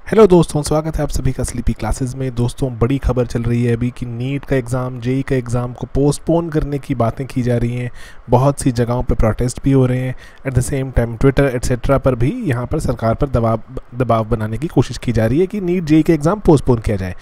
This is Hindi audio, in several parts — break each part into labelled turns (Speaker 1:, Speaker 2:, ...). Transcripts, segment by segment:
Speaker 1: हेलो दोस्तों, स्वागत है आप सभी का स्लीपी क्लासेस में। दोस्तों, बड़ी खबर चल रही है अभी कि नीट का एग्ज़ाम, जेई का एग्ज़ाम को पोस्टपोन करने की बातें की जा रही हैं। बहुत सी जगहों पे प्रोटेस्ट भी हो रहे हैं। At the same time Twitter etcetera पर भी यहाँ पर सरकार पर दबाव बनाने की कोशिश की जा रही है कि नीट जेई का एग्ज़ाम पोस्टपोन किया जाए।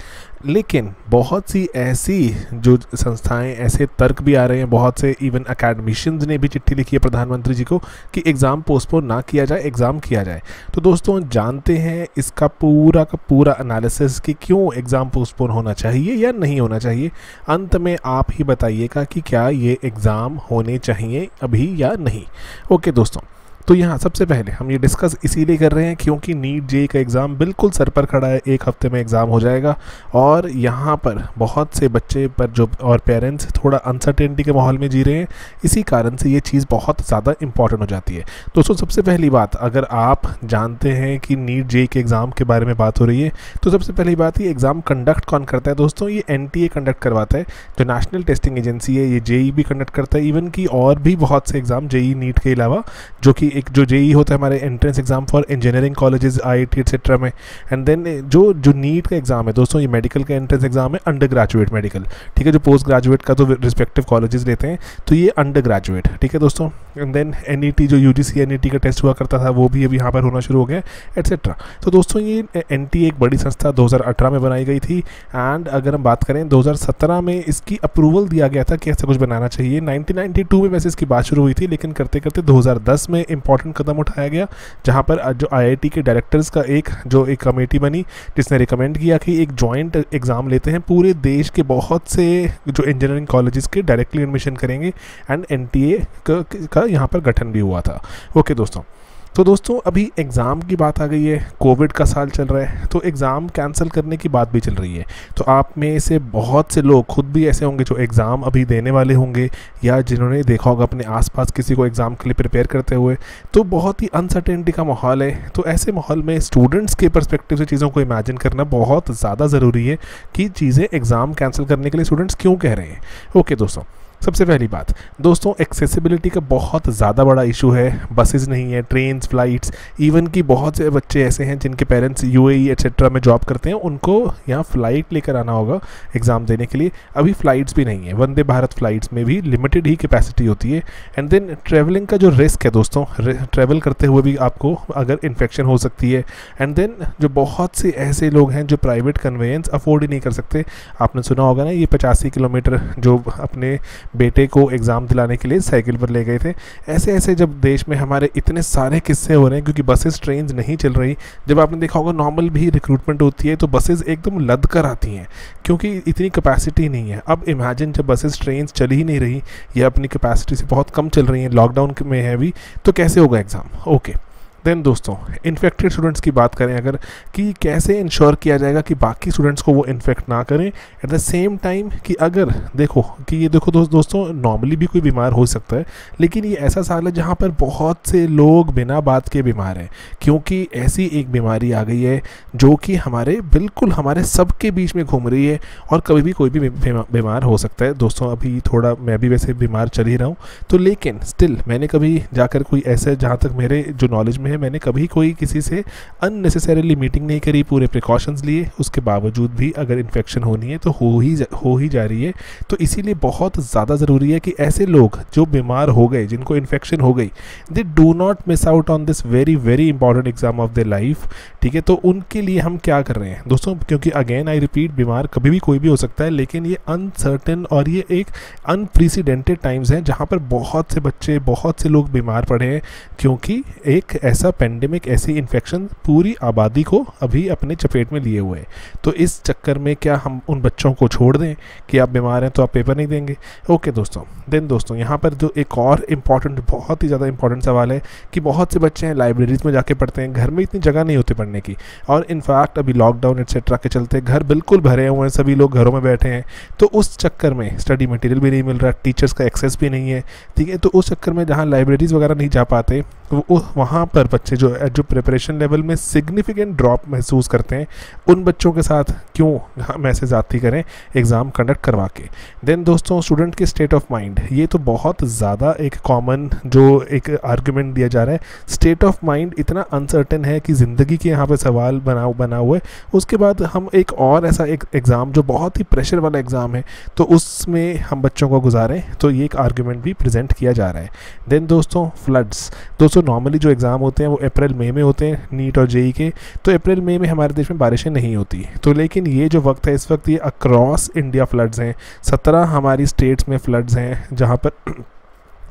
Speaker 1: लेकिन बहुत सी ऐसी जो संस्थाएं, ऐसे तर्क भी आ रहे हैं, बहुत से इवन अकेडमिशियंस ने भी चिट्ठी लिखी है प्रधानमंत्री जी को कि एग्ज़ाम पोस्टपोन ना किया जाए, एग्ज़ाम किया जाए। तो दोस्तों, जानते हैं इसका पूरा का पूरा एनालिसिस कि क्यों एग्ज़ाम पोस्टपोन होना चाहिए या नहीं होना चाहिए। अंत में आप ही बताइएगा कि क्या ये एग्ज़ाम होने चाहिए अभी या नहीं। ओके दोस्तों, तो यहाँ सबसे पहले हम ये डिस्कस इसीलिए कर रहे हैं क्योंकि नीट जेई का एग्ज़ाम बिल्कुल सर पर खड़ा है। एक हफ्ते में एग्ज़ाम हो जाएगा और यहाँ पर बहुत से बच्चे पर जो और पेरेंट्स थोड़ा अनसर्टेनिटी के माहौल में जी रहे हैं। इसी कारण से ये चीज़ बहुत ज़्यादा इंपॉर्टेंट हो जाती है। दोस्तों, सबसे पहली बात, अगर आप जानते हैं कि नीट जेई के एग्ज़ाम के बारे में बात हो रही है तो सबसे पहली बात, ये एग्ज़ाम कंडक्ट कौन करता है दोस्तों? ये NTA कंडक्ट करवाता है, जो नेशनल टेस्टिंग एजेंसी है। ये जेई भी कंडक्ट करता है, इवन कि और भी बहुत से एग्ज़ाम जेई नीट के अलावा, जो कि एक जो जेई होता है हमारे entrance exam for engineering colleges, IIT etcetera में। एंड देन जो नीट का एग्ज़ाम है दोस्तों, ये मेडिकल का एंट्रेंस एग्जाम है, अंडर ग्रेजुएट मेडिकल, ठीक है। जो पोस्ट ग्रेजुएट का तो रिस्पेक्टिव कॉलेजेस लेते हैं, तो ये अंडर ग्रेजुएट, ठीक है दोस्तों। एंड देन NET, जो UGC NET का टेस्ट हुआ करता था, वो भी अभी यहाँ पर होना शुरू हो गया, एट्सेट्रा। तो दोस्तों, ये NTA एक बड़ी संस्था 2018 में बनाई गई थी। एंड अगर हम बात करें 2017 में इसकी अप्रूवल दिया गया था कि ऐसा कुछ बनाना चाहिए। 1992 में वैसे इसकी बात शुरू हुई थी, लेकिन करते करते 2010 में इंपॉर्टेंट कदम उठाया गया, जहां पर जो IIT के डायरेक्टर्स का एक कमेटी बनी, जिसने रिकमेंड किया कि एक जॉइंट एग्ज़ाम लेते हैं, पूरे देश के बहुत से जो इंजीनियरिंग कॉलेजेस के डायरेक्टली एडमिशन करेंगे। एंड NTA का यहाँ पर गठन भी हुआ था। ओके दोस्तों, तो दोस्तों अभी एग्ज़ाम की बात आ गई है, कोविड का साल चल रहा है, तो एग्ज़ाम कैंसिल करने की बात भी चल रही है। तो आप में से बहुत से लोग खुद भी ऐसे होंगे जो एग्ज़ाम अभी देने वाले होंगे, या जिन्होंने देखा होगा अपने आसपास किसी को एग्ज़ाम के लिए प्रिपेयर करते हुए। तो बहुत ही अनसर्टेनिटी का माहौल है। तो ऐसे माहौल में स्टूडेंट्स के पर्सपेक्टिव से चीज़ों को इमेजिन करना बहुत ज़्यादा ज़रूरी है कि चीज़ें एग्ज़ाम कैंसिल करने के लिए स्टूडेंट्स क्यों कह रहे हैं। ओके दोस्तों, सबसे पहली बात दोस्तों, एक्सेसिबिलिटी का बहुत ज़्यादा बड़ा इशू है। बसेस नहीं है, ट्रेन्स, फ्लाइट्स, इवन कि बहुत से बच्चे ऐसे हैं जिनके पेरेंट्स UAE एट्सेट्रा में जॉब करते हैं, उनको यहाँ फ़्लाइट लेकर आना होगा एग्ज़ाम देने के लिए। अभी फ़्लाइट्स भी नहीं है, वंदे भारत फ़्लाइट्स में भी लिमिटेड ही कैपेसिटी होती है। एंड देन ट्रैवलिंग का जो रिस्क है दोस्तों, ट्रैवल करते हुए भी आपको अगर इन्फेक्शन हो सकती है। एंड देन जो बहुत से ऐसे लोग हैं जो प्राइवेट कन्वेंस अफोर्ड ही नहीं कर सकते। आपने सुना होगा ना, ये 85 किलोमीटर जो अपने बेटे को एग्ज़ाम दिलाने के लिए साइकिल पर ले गए थे। ऐसे ऐसे जब देश में हमारे इतने सारे किस्से हो रहे हैं क्योंकि बसेस, ट्रेन नहीं चल रही। जब आपने देखा होगा नॉर्मल भी रिक्रूटमेंट होती है तो बसेस एकदम लद कर आती हैं क्योंकि इतनी कैपेसिटी नहीं है। अब इमेजिन जब बसेस, ट्रेन चल ही नहीं रही या अपनी कैपेसिटी से बहुत कम चल रही हैं, लॉकडाउन में है अभी, तो कैसे होगा एग्ज़ाम। ओके, देन दोस्तों, इन्फेक्टेड स्टूडेंट्स की बात करें अगर, कि कैसे इंश्योर किया जाएगा कि बाकी स्टूडेंट्स को वो इन्फेक्ट ना करें। एट द सेम टाइम कि अगर देखो दोस्तों, नॉर्मली भी कोई बीमार हो सकता है, लेकिन ये ऐसा साल है जहाँ पर बहुत से लोग बिना बात के बीमार हैं, क्योंकि ऐसी एक बीमारी आ गई है जो कि बिल्कुल हमारे सबके बीच में घूम रही है और कभी भी कोई भी बीमार हो सकता है। दोस्तों, अभी थोड़ा मैं भी वैसे बीमार चल ही रहा हूँ, तो लेकिन स्टिल मैंने कभी जाकर कोई ऐसे, जहाँ तक मेरे जो नॉलेज में है, मैंने कभी कोई किसी से अननेसेसरीली मीटिंग नहीं करी, पूरे प्रिकॉशंस लिए। उसके बावजूद भी अगर इन्फेक्शन होनी है तो हो ही जा रही है। तो इसीलिए बहुत ज़्यादा ज़रूरी है कि ऐसे लोग जो बीमार हो गए, जिनको इन्फेक्शन हो गई, they do not miss out on this very very important exam of their life, ठीक है। तो उनके लिए हम क्या कर रहे हैं दोस्तों, क्योंकि अगेन आई रिपीट, बीमार कभी भी कोई भी हो सकता है, लेकिन ये अनसर्टेन और ये एक अनप्रेसिडेंटेड टाइम्स हैं जहाँ पर बहुत से बच्चे, बहुत से लोग बीमार पड़े हैं, क्योंकि एक ऐसा पेंडेमिक, ऐसी इन्फेक्शन पूरी आबादी को अभी अपने चपेट में लिए हुए है। तो इस चक्कर में क्या हम उन बच्चों को छोड़ दें कि आप बीमार हैं तो आप पेपर नहीं देंगे। ओके दोस्तों, देन दोस्तों, यहाँ पर जो एक और इम्पॉर्टेंट, बहुत ही ज़्यादा इंपॉर्टेंट सवाल है कि बहुत से बच्चे हैं लाइब्रेरीज में जाके पढ़ते हैं, घर में इतनी जगह नहीं होती पढ़ने की, और इनफैक्ट अभी लॉकडाउन एट्सेट्रा के चलते घर बिल्कुल भरे हुए हैं, सभी लोग घरों में बैठे हैं। तो उस चक्कर में स्टडी मटेरियल भी नहीं मिल रहा, टीचर्स का एक्सेस भी नहीं है, ठीक है। तो उस चक्कर में जहाँ लाइब्रेरीज वगैरह नहीं जा पाते, तो वहाँ पर बच्चे जो प्रिपरेशन लेवल में सिग्निफिकेंट ड्रॉप महसूस करते हैं, उन बच्चों के साथ क्यों हम ऐसे ज़्यादती करें एग्ज़ाम कंडक्ट करवा के। देन दोस्तों स्टूडेंट की स्टेट ऑफ माइंड, ये तो बहुत ज़्यादा एक कॉमन जो एक आर्गुमेंट दिया जा रहा है। स्टेट ऑफ माइंड इतना अनसर्टेन है कि ज़िंदगी के यहाँ पे सवाल बना हुआ है। उसके बाद हम एक और ऐसा एक एग्ज़ाम जो बहुत ही प्रेशर वाला एग्ज़ाम है तो उसमें हम बच्चों को गुजारें, तो ये एक आर्गुमेंट भी प्रेजेंट किया जा रहा है। देन दोस्तों फ्लड्स, दोस्तों नॉर्मली जो एग्ज़ाम होते हैं वो अप्रैल मई में होते हैं, नीट और जेई के। तो अप्रैल मई में हमारे देश में बारिशें नहीं होती, तो लेकिन ये जो वक्त है इस वक्त ये अक्रॉस इंडिया फ्लड्स हैं। 17 हमारी स्टेट्स में फ्लड्स हैं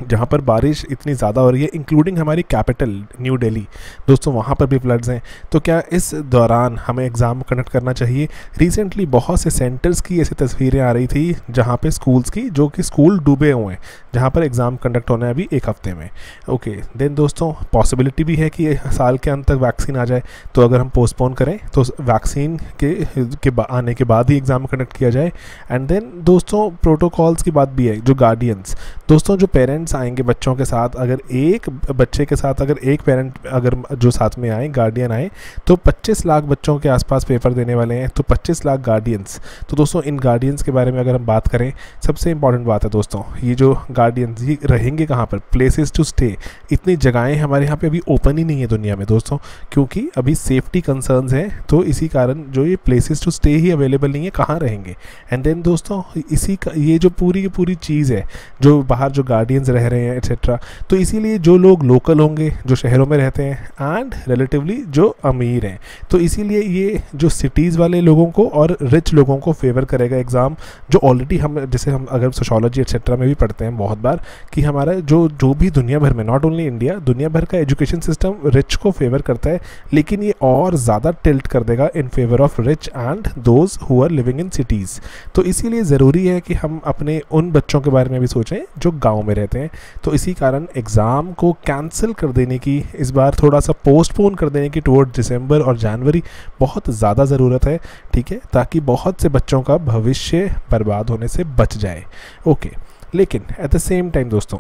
Speaker 1: जहाँ पर बारिश इतनी ज़्यादा हो रही है, इंक्लूडिंग हमारी कैपिटल न्यू दिल्ली। दोस्तों वहाँ पर भी फ्लड्स हैं। तो क्या इस दौरान हमें एग्ज़ाम कंडक्ट करना चाहिए? रिसेंटली बहुत से सेंटर्स की ऐसी तस्वीरें आ रही थी जहाँ पे स्कूल्स की, जो कि स्कूल डूबे हुए हैं, जहाँ पर एग्ज़ाम कंडक्ट होना है अभी एक हफ्ते में। ओके, देन दोस्तों पॉसिबिलिटी भी है कि साल के अंत तक वैक्सीन आ जाए, तो अगर हम पोस्टपोन करें तो वैक्सीन के आने के बाद ही एग्ज़ाम कंडक्ट किया जाए। एंड देन दोस्तों प्रोटोकॉल्स की बात भी है। जो गार्डियंस, दोस्तों जो पेरेंट्स आएंगे बच्चों के साथ, अगर एक बच्चे के साथ अगर एक पेरेंट अगर जो साथ में आए, गार्डियन आए, तो 25 लाख बच्चों के आसपास पेपर देने वाले हैं, तो 25 लाख गार्डियंस। तो दोस्तों इन गार्डियंस के बारे में अगर हम बात करें, सबसे इंपॉर्टेंट बात है दोस्तों, ये जो गार्डियंस ये रहेंगे कहाँ पर? Places to stay. इतनी जगहें हमारे यहाँ पे अभी ओपन ही नहीं है दुनिया में दोस्तों, क्योंकि अभी सेफ्टी कंसर्न्स हैं, तो इसी कारण जो ये प्लेसेस टू स्टे ही अवेलेबल नहीं है, कहाँ रहेंगे। एंड देन दोस्तों इसी का ये जो पूरी की पूरी चीज़ है, जो बाहर जो गार्डियंस रह रहे हैं एट्सेट्रा, तो इसीलिए जो लोग लोकल होंगे, जो शहरों में रहते हैं एंड रिलेटिवली जो अमीर हैं, तो इसीलिए ये जो सिटीज़ वाले लोगों को और रिच लोगों को फेवर करेगा एग्ज़ाम। जो ऑलरेडी हम जैसे हम अगर सोशोलॉजी एट्सेट्रा में भी पढ़ते हैं बहुत बार कि हमारा जो भी दुनिया भर में, नॉट ओनली इंडिया, दुनिया भर का एजुकेशन सिस्टम रिच को फेवर करता है, लेकिन ये और ज़्यादा टिल्ट कर देगा in favour of rich and those who are living in cities. तो इसीलिए ज़रूरी है कि हम अपने उन बच्चों के बारे में भी सोचें जो गाँव में रहते हैं। तो इसी कारण एग्ज़ाम को कैंसिल कर देने की, इस बार थोड़ा सा पोस्टपोन कर देने की टुवर्ड दिसंबर और जनवरी बहुत ज़्यादा ज़रूरत है, ठीक है, ताकि बहुत से बच्चों का भविष्य बर्बाद होने से बच जाए। ओके, लेकिन एट द सेम टाइम दोस्तों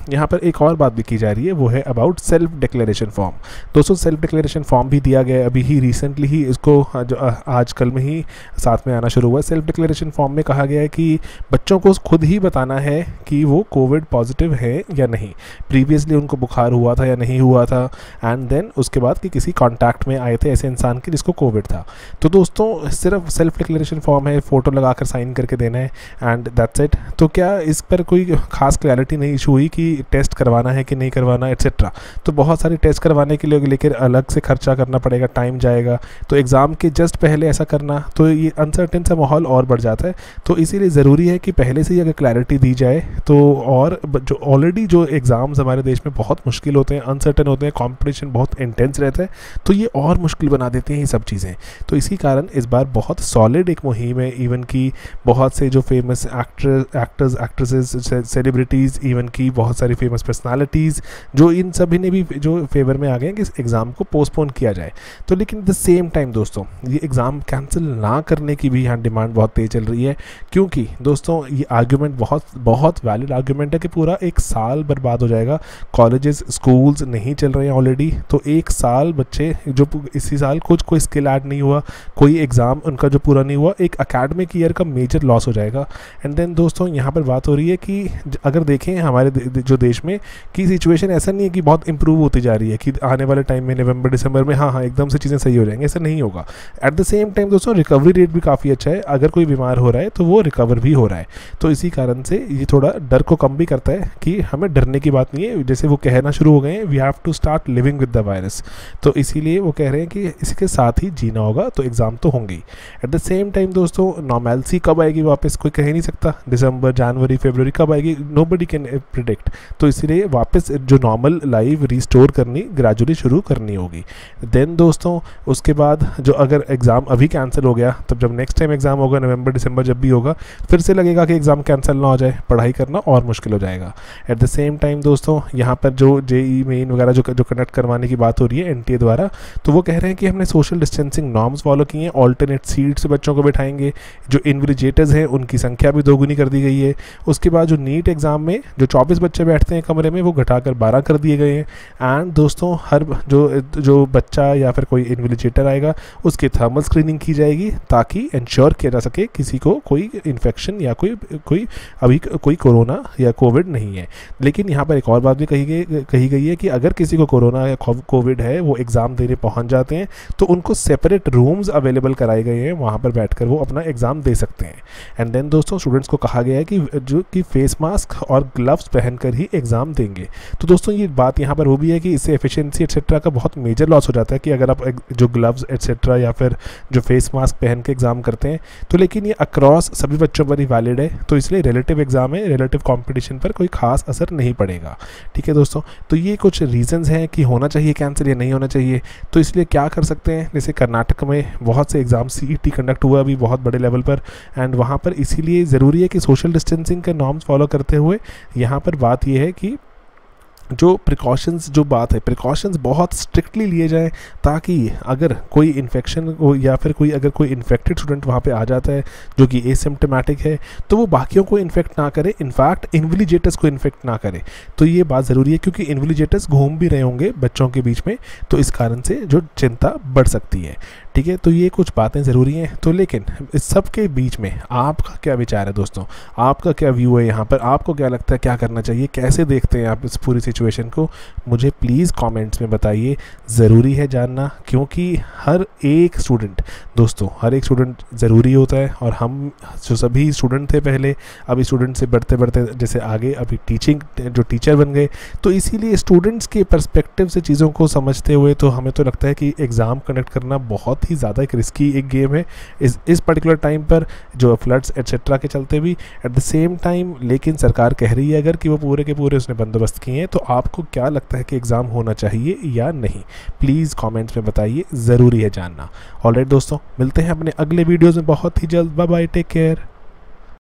Speaker 1: यहाँ पर एक और बात भी की जा रही है, वो है अबाउट सेल्फ डिक्लेरेशन फॉर्म। दोस्तों सेल्फ डिक्लेरेशन फॉर्म भी दिया गया है, अभी ही रिसेंटली ही इसको जो आज कल में ही साथ में आना शुरू हुआ है। सेल्फ डिक्लेरेशन फॉर्म में कहा गया है कि बच्चों को खुद ही बताना है कि वो कोविड पॉजिटिव है या नहीं, प्रीवियसली उनको बुखार हुआ था या नहीं हुआ था, एंड देन उसके बाद कि किसी कॉन्टैक्ट में आए थे ऐसे इंसान के जिसको कोविड था। तो दोस्तों सिर्फ सेल्फ डिक्लेरेशन फॉर्म है, फ़ोटो लगा कर साइन करके देना है एंड दैट्स इट। तो क्या इस पर कोई खास क्लैरिटी नहीं इशू हुई कि टेस्ट करवाना है कि नहीं करवाना एट्सेट्रा? तो बहुत सारे टेस्ट करवाने के लिए लेकर अलग से खर्चा करना पड़ेगा, टाइम जाएगा, तो एग्ज़ाम के जस्ट पहले ऐसा करना, तो ये अनसर्टेन सा माहौल और बढ़ जाता है। तो इसीलिए ज़रूरी है कि पहले से ही अगर क्लैरिटी दी जाए तो, और जो ऑलरेडी जो एग्ज़ाम्स हमारे देश में बहुत मुश्किल होते हैं, अनसर्टेन होते हैं, कॉम्पिटिशन बहुत इंटेंस रहता है, तो ये और मुश्किल बना देते हैं ये सब चीज़ें। तो इसी कारण इस बार बहुत सॉलिड एक मुहिम है, इवन की बहुत से जो famous actors actresses, celebrities, even की बहुत सारी फेमस पर्सनालिटीज़, जो इन सभी ने भी जो फेवर में आ गए हैं कि इस एग्ज़ाम को पोस्टपोन किया जाए। तो लेकिन द सेम टाइम दोस्तों ये एग्ज़ाम कैंसिल ना करने की भी यहाँ डिमांड बहुत तेज़ चल रही है, क्योंकि दोस्तों ये आर्गूमेंट बहुत वैलिड आर्गूमेंट है कि पूरा एक साल बर्बाद हो जाएगा। कॉलेजेस स्कूल्स नहीं चल रहे हैं ऑलरेडी, तो एक साल बच्चे जो इसी साल कोई स्किल ऐड नहीं हुआ, कोई एग्ज़ाम उनका जो पूरा नहीं हुआ, एक एकेडमिक ईयर का मेजर लॉस हो जाएगा। एंड देन दोस्तों यहाँ पर बात हो रही है कि अगर देखें हमारे जो देश में की सिचुएशन ऐसा नहीं है कि बहुत इंप्रूव होती जा रही है कि आने वाले टाइम में नवंबर दिसंबर में हाँ एकदम से चीज़ें सही हो जाएंगी, ऐसा नहीं होगा। एट द सेम टाइम दोस्तों रिकवरी रेट भी काफ़ी अच्छा है, अगर कोई बीमार हो रहा है तो वो रिकवर भी हो रहा है। तो इसी कारण से ये थोड़ा डर को कम भी करता है कि हमें डरने की बात नहीं है, जैसे वो कहना शुरू हो गए हैं, we have to start living with the virus. तो इसीलिए वो कह रहे हैं कि इसके साथ ही जीना होगा, तो एग्ज़ाम तो होंगे ही। एट द सेम टाइम दोस्तों नॉर्मैलिटी कब आएगी वापस कोई कह नहीं सकता, दिसंबर जनवरी फरवरी कब आएगी, नोबडी कैन प्रिडिक्ट। तो इसलिए वापस जो नॉर्मल लाइफ रिस्टोर करनी ग्रेजुअली शुरू करनी होगी। देन दोस्तों उसके बाद जो अगर एग्ज़ाम अभी कैंसिल हो गया, तब जब नेक्स्ट टाइम एग्ज़ाम होगा नवंबर दिसंबर जब भी होगा, फिर से लगेगा कि एग्ज़ाम कैंसिल ना हो जाए, पढ़ाई करना और मुश्किल हो जाएगा। एट द सेम टाइम दोस्तों यहाँ पर जो जेई मेन वगैरह जो कंडक्ट करवाने की बात हो रही है एनटीए द्वारा, तो वो कह रहे हैं कि हमने सोशल डिस्टेंसिंग नॉर्म्स फॉलो किए हैं, ऑल्टरनेट सीट्स से बच्चों को बैठाएंगे, जो इन्विजिलेटर्स हैं उनकी संख्या भी दोगुनी कर दी गई है। उसके बाद जो नीट एग्ज़ाम में जो 24 बच्चे बैठते हैं कमरे में वो घटाकर 12 कर दिए गए हैं। एंड दोस्तों हर जो बच्चा या फिर कोई इन्विजिलेटर आएगा उसकी थर्मल स्क्रीनिंग की जाएगी ताकि इंश्योर किया जा सके किसी को कोई इन्फेक्शन या कोई कोरोना या कोविड नहीं है। लेकिन यहाँ पर एक और बात भी कही गई है कि अगर किसी को कोरोना या कोविड है, वो एग्ज़ाम देने पहुँच जाते हैं तो उनको सेपरेट रूम्स अवेलेबल कराए गए हैं, वहाँ पर बैठकर वो अपना एग्ज़ाम दे सकते हैं। एंड देन दोस्तों स्टूडेंट्स को कहा गया है कि फेस मास्क और ग्लव्स पहनकर ही एग्ज़ाम देंगे। तो दोस्तों ये बात यहाँ पर वो भी है कि इससे एफिशिएंसी एटसेट्रा का बहुत मेजर लॉस हो जाता है कि अगर आप जो ग्लव्स एटसेट्रा या फिर जो फेस मास्क पहन के एग्ज़ाम करते हैं तो, लेकिन ये अक्रॉस सभी बच्चों पर ही वैलिड है, तो इसलिए रिलेटिव एग्ज़ाम है, रिलेटिव कॉम्पिटिशन पर कोई खास असर नहीं पड़ेगा। ठीक है दोस्तों, तो ये कुछ रीजंस हैं कि होना चाहिए कैंसिल या नहीं होना चाहिए। तो इसलिए क्या कर सकते हैं, जैसे कर्नाटक में बहुत से एग्ज़ाम CET कंडक्ट हुआ अभी बहुत बड़े लेवल पर, एंड वहाँ पर इसीलिए ज़रूरी है कि सोशल डिस्टेंसिंग के नॉर्म्स फॉलो करते हुए यहाँ पर बात यह है कि जो प्रिकॉशंस प्रिकॉशंस बहुत स्ट्रिक्टली लिए जाएं, ताकि अगर कोई इन्फेक्शन हो या फिर अगर कोई इन्फेक्टेड स्टूडेंट वहाँ पे आ जाता है जो कि एसिम्प्टोमेटिक है तो वो बाकियों को इन्फेक्ट ना करे, इनफैक्ट इन्विजिलेटर्स को इन्फेक्ट ना करे। तो ये बात ज़रूरी है क्योंकि इन्विजिलेटर्स घूम भी रहे होंगे बच्चों के बीच में, तो इस कारण से जो चिंता बढ़ सकती है। ठीक है, तो ये कुछ बातें ज़रूरी हैं। तो लेकिन इस सब के बीच में आपका क्या विचार है दोस्तों, आपका क्या व्यू है यहाँ पर, आपको क्या लगता है क्या करना चाहिए, कैसे देखते हैं आप इस पूरी सिचुएशन को, मुझे प्लीज़ कमेंट्स में बताइए। ज़रूरी है जानना, क्योंकि हर एक स्टूडेंट ज़रूरी होता है। और हम जो सभी स्टूडेंट थे पहले, अभी स्टूडेंट से बढ़ते बढ़ते जैसे आगे अभी जो टीचर बन गए, तो इसीलिए स्टूडेंट्स के पर्सपेक्टिव से चीज़ों को समझते हुए तो हमें तो लगता है कि एग्ज़ाम कंडक्ट करना बहुत ही ज़्यादा एक रिस्की एक गेम है इस पर्टिकुलर टाइम पर, जो फ्लड्स एटसेट्रा के चलते भी एट द सेम टाइम। लेकिन सरकार कह रही है अगर कि वो पूरे के पूरे उसने बंदोबस्त किए हैं, तो आपको क्या लगता है कि एग्ज़ाम होना चाहिए या नहीं, प्लीज़ कमेंट्स में बताइए, ज़रूरी है जानना। ऑलराइट दोस्तों, मिलते हैं अपने अगले वीडियोज़ में बहुत ही जल्द। Bye bye, take care.